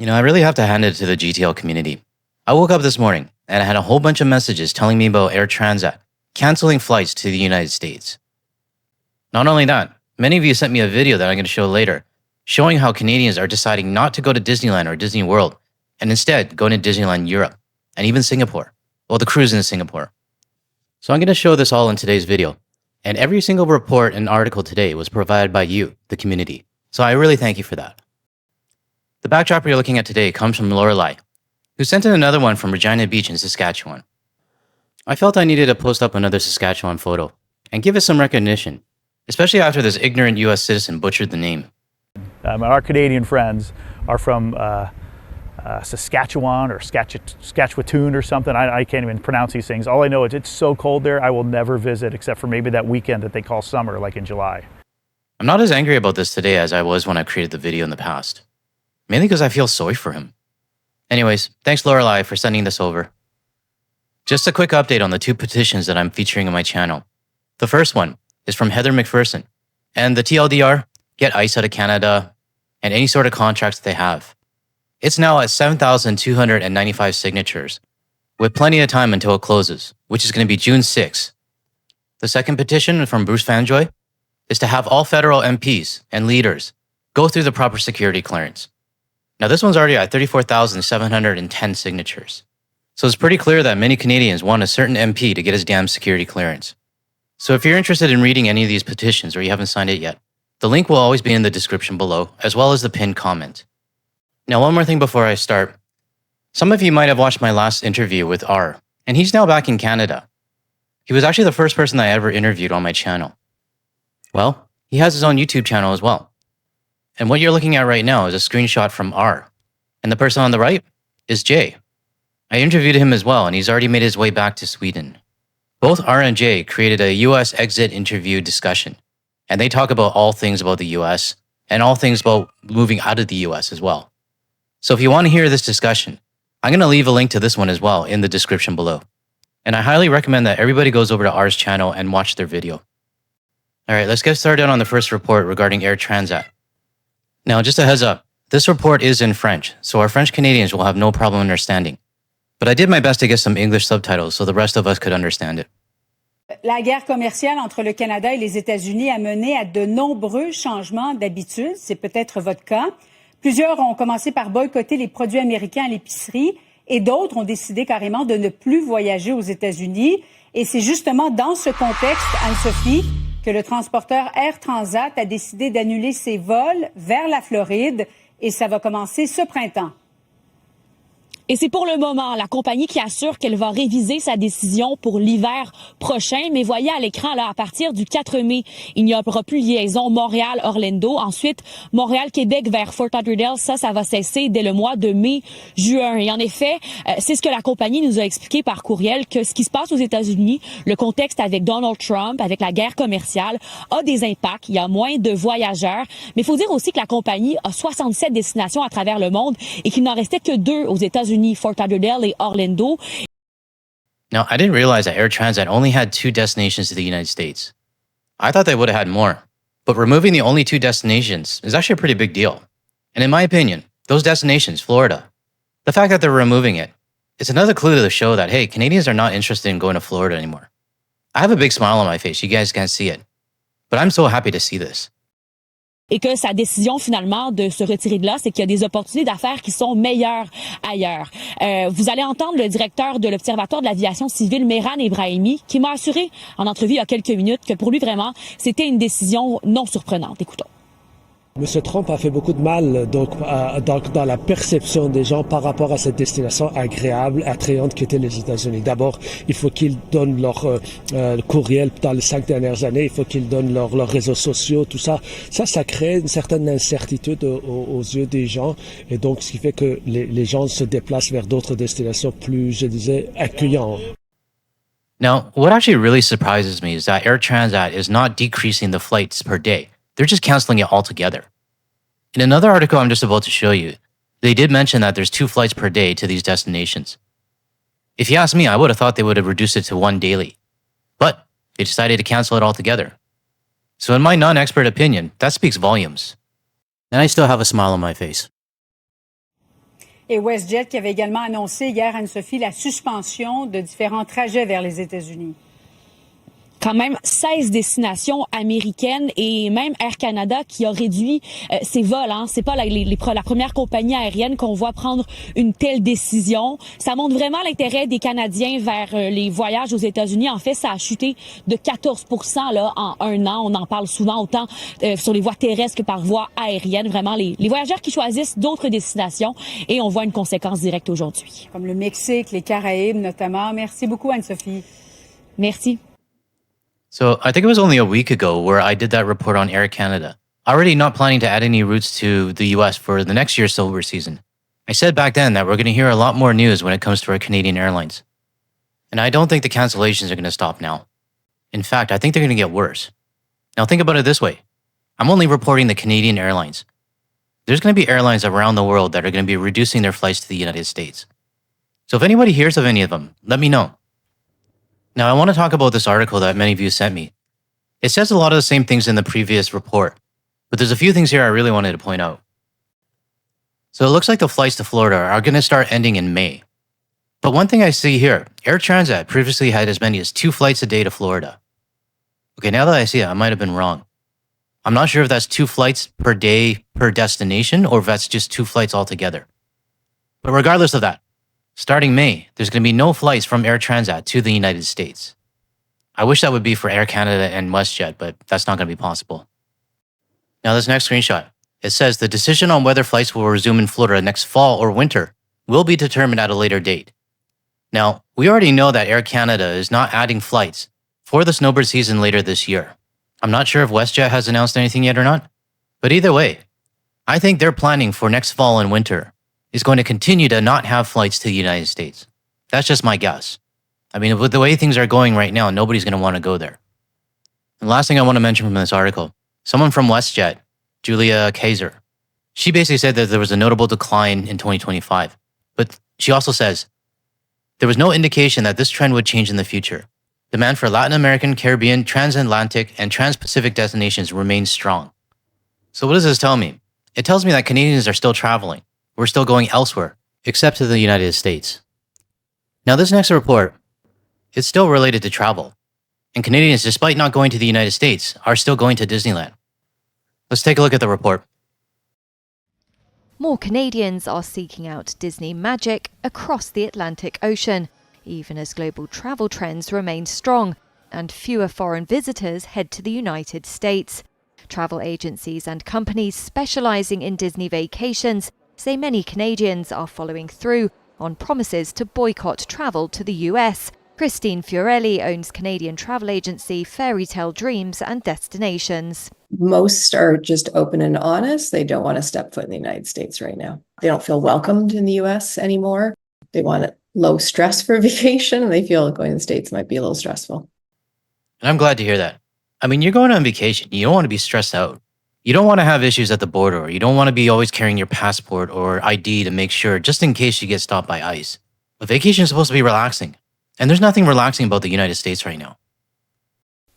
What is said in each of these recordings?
I really have to hand it to the GTL community. I woke up this morning and I had a whole bunch of messages telling me about Air Transat canceling flights to the United States. Not only that, many of you sent me a video that I'm going to show later, showing how Canadians are deciding not to go to Disneyland or Disney World, and instead going to Disneyland Europe, and even Singapore. Well, the cruise in Singapore. So I'm going to show this all in today's video. And every single report and article today was provided by you, the community. So I really thank you for that. The backdrop you're looking at today comes from Lorelei, who sent in another one from Regina Beach in Saskatchewan. I felt I needed to post up another Saskatchewan photo and give it some recognition, especially after this ignorant US citizen butchered the name. Our Canadian friends are from Saskatchewan or Saskatchewan or something. I can't even pronounce these things. All I know is it's so cold there, I will never visit except for maybe that weekend that they call summer, like in July. I'm not as angry about this today as I was when I created the video in the past. Mainly because I feel sorry for him. Anyways, thanks Lorelei for sending this over. Just a quick update on the two petitions that I'm featuring on my channel. The first one is from Heather McPherson, and the TLDR, get ICE out of Canada, and any sort of contracts they have. It's now at 7,295 signatures, with plenty of time until it closes, which is going to be June 6th. The second petition from Bruce Fanjoy is to have all federal MPs and leaders go through the proper security clearance. Now this one's already at 34,710 signatures. So it's pretty clear that many Canadians want a certain MP to get his damn security clearance. So if you're interested in reading any of these petitions or you haven't signed it yet, the link will always be in the description below, as well as the pinned comment. Now, one more thing before I start. Some of you might have watched my last interview with R, and he's now back in Canada. He was actually the first person I ever interviewed on my channel. Well, he has his own YouTube channel as well. And what you're looking at right now is a screenshot from R. And the person on the right is Jay. I interviewed him as well, and he's already made his way back to Sweden. Both R and Jay created a US exit interview discussion, and they talk about all things about the US and all things about moving out of the US as well. So if you want to hear this discussion, I'm going to leave a link to this one as well in the description below. And I highly recommend that everybody goes over to R's channel and watch their video. All right, let's get started on the first report regarding Air Transat. Now, just a heads up, this report is in French, so our French Canadians will have no problem understanding. But I did my best to get some English subtitles so the rest of us could understand it. La guerre commerciale entre le Canada et les États-Unis a mené à de nombreux changements d'habitude. C'est peut-être votre cas. Plusieurs ont commencé par boycotter les produits américains à l'épicerie et d'autres ont décidé carrément de ne plus voyager aux États-Unis. Et c'est justement dans ce contexte, Anne-Sophie, que le transporteur Air Transat a décidé d'annuler ses vols vers la Floride et ça va commencer ce printemps. Et c'est pour le moment la compagnie qui assure qu'elle va réviser sa décision pour l'hiver prochain. Mais voyez à l'écran, là, à partir du 4 mai, il n'y aura plus de liaison Montréal-Orlando. Ensuite, Montréal-Québec vers Fort Lauderdale, ça va cesser dès le mois de mai-juin. Et en effet, c'est ce que la compagnie nous a expliqué par courriel, que ce qui se passe aux États-Unis, le contexte avec Donald Trump, avec la guerre commerciale, a des impacts. Il y a moins de voyageurs. Mais il faut dire aussi que la compagnie a 67 destinations à travers le monde et qu'il n'en restait que 2 aux États-Unis. Fort Lauderdale et Orlando. Now, I didn't realize that Air Transat only had 2 destinations to the United States. I thought they would have had more, but removing the only 2 destinations is actually a pretty big deal. And in my opinion, those destinations, Florida, the fact that they're removing it, it's another clue to the show that, hey, Canadians are not interested in going to Florida anymore. I have a big smile on my face, you guys can't see it, but I'm so happy to see this. Et que sa décision finalement de se retirer de là, c'est qu'il y a des opportunités d'affaires qui sont meilleures ailleurs. Vous allez entendre le directeur de l'Observatoire de l'aviation civile, Mehran Ebrahimi, qui m'a assuré en entrevue il y a quelques minutes que pour lui vraiment, c'était une décision non surprenante. Écoutons. Monsieur Trump a fait beaucoup de mal donc dans la perception des gens par rapport à cette destination agréable, attrayante qu'étaient les États-Unis. D'abord, il faut qu'ils donnent leur courriel dans les 5 dernières années, il faut qu'ils donnent leurs réseaux sociaux, tout ça. Ça crée une certaine incertitude aux yeux des gens et donc ce qui fait que les gens se déplacent vers d'autres destinations plus, je disais, accueillantes. Now, what actually really surprises me is that Air Transat is not decreasing the flights per day. They're just canceling it altogether. In another article I'm just about to show you, they did mention that there's 2 flights per day to these destinations. If you ask me, I would have thought they would have reduced it to 1 daily. But they decided to cancel it altogether. So in my non-expert opinion, that speaks volumes. And I still have a smile on my face. Et WestJet qui avait également annoncé hier, Anne-Sophie, la suspension de différents trajets vers les États-Unis. Quand même 16 destinations américaines et même Air Canada qui a réduit ses vols. C'est pas la première compagnie aérienne qu'on voit prendre une telle décision. Ça montre vraiment l'intérêt des Canadiens vers les voyages aux États-Unis. En fait, ça a chuté de 14% là en un an. On en parle souvent autant sur les voies terrestres que par voie aérienne. Vraiment, les voyageurs qui choisissent d'autres destinations et on voit une conséquence directe aujourd'hui. Comme le Mexique, les Caraïbes notamment. Merci beaucoup, Anne-Sophie. Merci. So I think it was only a week ago where I did that report on Air Canada, already not planning to add any routes to the US for the next year's silver season. I said back then that we're going to hear a lot more news when it comes to our Canadian airlines. And I don't think the cancellations are going to stop now. In fact, I think they're going to get worse. Now think about it this way. I'm only reporting the Canadian airlines. There's going to be airlines around the world that are going to be reducing their flights to the United States. So if anybody hears of any of them, let me know. Now, I want to talk about this article that many of you sent me. It says a lot of the same things in the previous report, but there's a few things here I really wanted to point out. So it looks like the flights to Florida are going to start ending in May. But one thing I see here, Air Transat previously had as many as 2 flights a day to Florida. Okay, now that I see it, I might have been wrong. I'm not sure if that's 2 flights per day per destination or if that's just 2 flights altogether. But regardless of that, starting May, there's going to be no flights from Air Transat to the United States. I wish that would be for Air Canada and WestJet, but that's not going to be possible. Now this next screenshot, it says the decision on whether flights will resume in Florida next fall or winter will be determined at a later date. Now, we already know that Air Canada is not adding flights for the snowbird season later this year. I'm not sure if WestJet has announced anything yet or not, but either way, I think they're planning for next fall and winter is going to continue to not have flights to the United States. That's just my guess. I mean, with the way things are going right now, nobody's going to want to go there. And last thing I want to mention from this article, someone from WestJet, Julia Kaiser, she basically said that there was a notable decline in 2025. But she also says, there was no indication that this trend would change in the future. Demand for Latin American, Caribbean, transatlantic, and trans-Pacific destinations remains strong. So what does this tell me? It tells me that Canadians are still traveling. We're still going elsewhere, except to the United States. Now this next report, it's still related to travel. And Canadians, despite not going to the United States, are still going to Disneyland. Let's take a look at the report. More Canadians are seeking out Disney magic across the Atlantic Ocean, even as global travel trends remain strong and fewer foreign visitors head to the United States. Travel agencies and companies specialising in Disney vacations say many Canadians are following through on promises to boycott travel to the US. Christine Fiorelli owns Canadian travel agency Fairy Tale Dreams and Destinations. Most are just open and honest. They don't want to step foot in the United States right now. They don't feel welcomed in the US anymore. They want low stress for a vacation, and they feel going to the States might be a little stressful. And I'm glad to hear that. I mean, you're going on vacation. You don't want to be stressed out. You don't want to have issues at the border. Or you don't want to be always carrying your passport or ID to make sure, just in case you get stopped by ICE. A vacation is supposed to be relaxing. And there's nothing relaxing about the United States right now.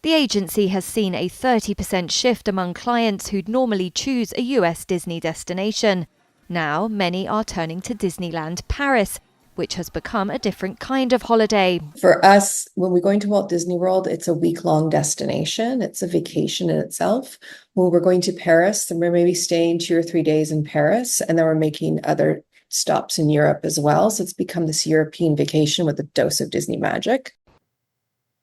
The agency has seen a 30% shift among clients who'd normally choose a US Disney destination. Now, many are turning to Disneyland Paris, which has become a different kind of holiday. For us, when we're going to Walt Disney World, it's a week-long destination. It's a vacation in itself. When we're going to Paris, then we're maybe staying 2 or 3 days in Paris, and then we're making other stops in Europe as well. So it's become this European vacation with a dose of Disney magic.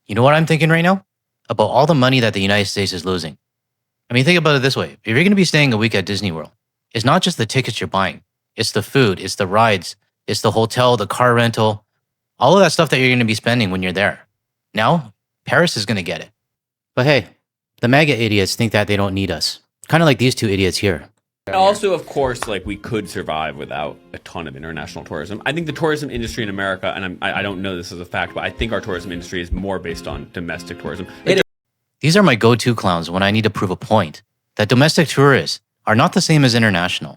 You know what I'm thinking right now? About all the money that the United States is losing. I mean, think about it this way. If you're going to be staying a week at Disney World, it's not just the tickets you're buying. It's the food, it's the rides, it's the hotel, the car rental, all of that stuff that you're going to be spending when you're there. Now, Paris is going to get it. But hey, the MAGA idiots think that they don't need us. Kind of like these 2 idiots here. Also, of course, like, we could survive without a ton of international tourism. I think the tourism industry in America, and I don't know this as a fact, but I think our tourism industry is more based on domestic tourism. These are my go-to clowns when I need to prove a point, that domestic tourists are not the same as international.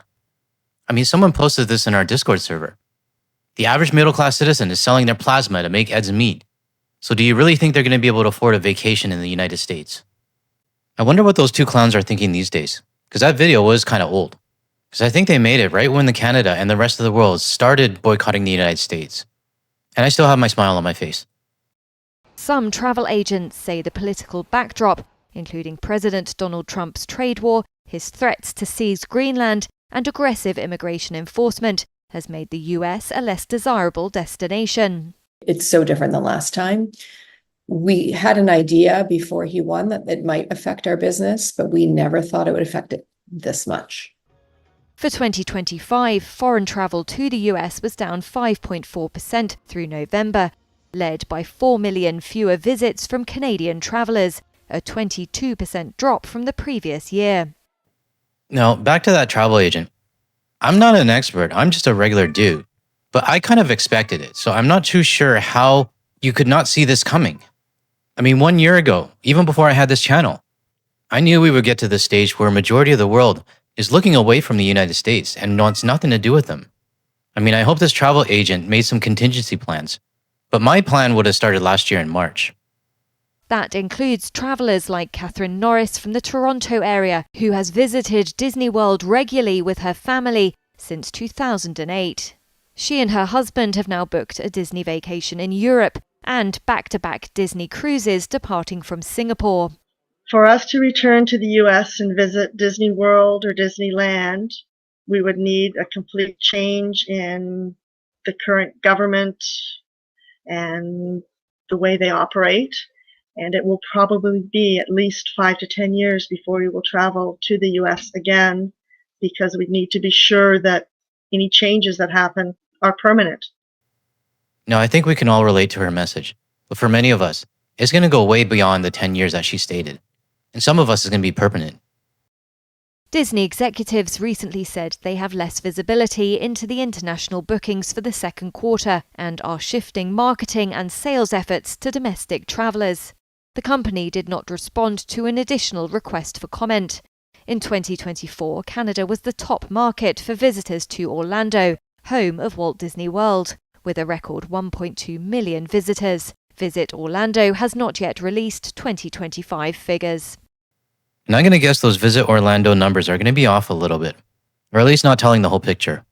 I mean, someone posted this in our Discord server. The average middle-class citizen is selling their plasma to make ends meet. So do you really think they're going to be able to afford a vacation in the United States? I wonder what those 2 clowns are thinking these days, because that video was kind of old. Because I think they made it right when Canada and the rest of the world started boycotting the United States. And I still have my smile on my face. Some travel agents say the political backdrop, including President Donald Trump's trade war, his threats to seize Greenland, and aggressive immigration enforcement, has made the US a less desirable destination. It's so different than last time. We had an idea before he won that it might affect our business, but we never thought it would affect it this much. For 2025, foreign travel to the US was down 5.4% through November, led by 4 million fewer visits from Canadian travellers, a 22% drop from the previous year. Now, back to that travel agent. I'm not an expert, I'm just a regular dude. But I kind of expected it, so I'm not too sure how you could not see this coming. I mean, 1 year ago, even before I had this channel, I knew we would get to the stage where a majority of the world is looking away from the United States and wants nothing to do with them. I mean, I hope this travel agent made some contingency plans, but my plan would have started last year in March. That includes travellers like Catherine Norris from the Toronto area, who has visited Disney World regularly with her family since 2008. She and her husband have now booked a Disney vacation in Europe and back-to-back Disney cruises departing from Singapore. For us to return to the US and visit Disney World or Disneyland, we would need a complete change in the current government and the way they operate. And it will probably be at least 5 to 10 years before we will travel to the US again, because we need to be sure that any changes that happen are permanent. Now, I think we can all relate to her message, but for many of us, it's going to go way beyond the 10 years that she stated. And some of us is going to be permanent. Disney executives recently said they have less visibility into the international bookings for the second quarter and are shifting marketing and sales efforts to domestic travellers. The company did not respond to an additional request for comment. In 2024, Canada was the top market for visitors to Orlando, home of Walt Disney World, with a record 1.2 million visitors. Visit Orlando has not yet released 2025 figures. And I'm going to guess those Visit Orlando numbers are going to be off a little bit, or at least not telling the whole picture.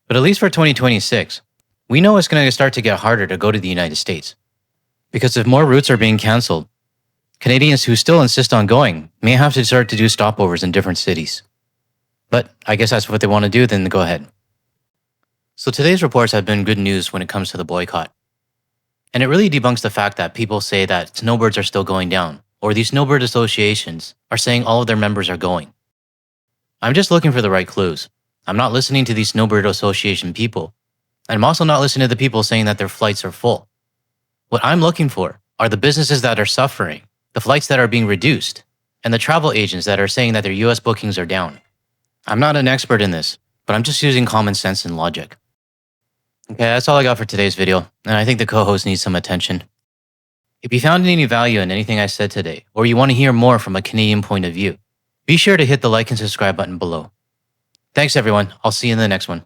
But at least for 2026, we know it's going to start to get harder to go to the United States. Because if more routes are being cancelled, Canadians who still insist on going may have to start to do stopovers in different cities. But I guess that's what they want to do, then go ahead. So today's reports have been good news when it comes to the boycott. And it really debunks the fact that people say that snowbirds are still going down, or these snowbird associations are saying all of their members are going. I'm just looking for the right clues. I'm not listening to these snowbird association people. And I'm also not listening to the people saying that their flights are full. What I'm looking for are the businesses that are suffering, the flights that are being reduced, and the travel agents that are saying that their US bookings are down. I'm not an expert in this, but I'm just using common sense and logic. Okay, that's all I got for today's video, and I think the co-host needs some attention. If you found any value in anything I said today, or you want to hear more from a Canadian point of view, be sure to hit the like and subscribe button below. Thanks everyone, I'll see you in the next one.